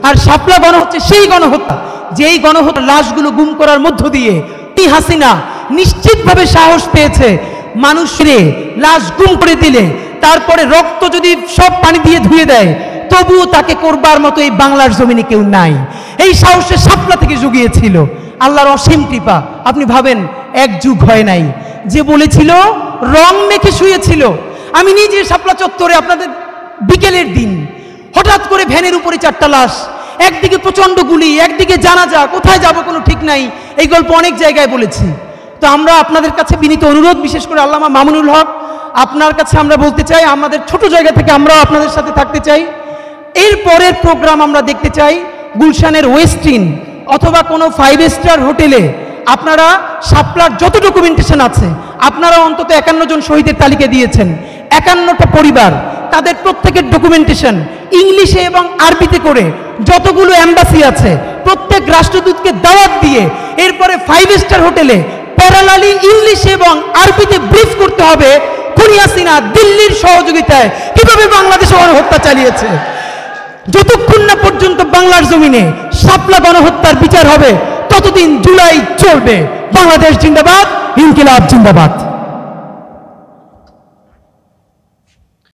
আর শাপলা গণহত্যা সেই গণহত্যা যেই গণহত্যা লাশগুলো গুম করার মধ্য দিয়ে হাসিনা নিশ্চিতভাবে সাহস পেয়েছে মানুষরে লাশ গুম করে দিলে তারপরে রক্ত যদি সব পানি দিয়ে ধুয়ে দেয় তবুও তাকে করবার মতো এই বাংলার জমিনে কেউ নাই। এই সাহসে শাপলা থেকে জুগিয়েছিল আল্লাহর অসীম কৃপা। আপনি ভাবেন এক যুগ হয় নাই, যে বলেছিল রং মেখে শুয়েছিল। আমি নিজে শাপলা চত্বরে আপনাদের বিকেলের দিন হঠাৎ করে ভ্যানের উপরে 4টা লাশ, একদিকে প্রচন্ড গুলি, একদিকে জানাজা, কোথায় যাব কোনো ঠিক নাই। এই গল্প অনেক জায়গায় বলেছি। তো আমরা আপনাদের কাছে বিনীত অনুরোধ, বিশেষ করে আল্লামা মামুনুল হক আপনার কাছে আমরা বলতে চাই, আমাদের ছোট জায়গা থেকে আমরাও আপনাদের সাথে থাকতে চাই। এর পরের প্রোগ্রাম আমরা দেখতে চাই গুলশানের ওয়েস্টিন অথবা কোনো 5 স্টার হোটেলে আপনারা শাপলার যত ডকুমেন্টেশন আছে, আপনারা অন্তত 51 জন শহীদের তালিকা দিয়েছেন, 51টা পরিবার, তাদের প্রত্যেকের ডকুমেন্টেশন ইংলিশে এবং আরবিতে করে যতগুলো এম্বাসি আছে প্রত্যেক রাষ্ট্রদূতকে দাওয়াত দিয়ে এরপরে 5 স্টার হোটেলে প্যারালালি ইংলিশে এবং আরবিতে ব্রিফ করতে হবে খুনি হাসিনা দিল্লির সহযোগিতায় কিভাবে বাংলাদেশে গণহত্যা চালিয়েছে। যতক্ষণ না পর্যন্ত বাংলার জমিনে শাপলা গণহত্যার বিচার হবে ততদিন জুলাই চলবে। বাংলাদেশ জিন্দাবাদ, ইনকিলাব জিন্দাবাদ।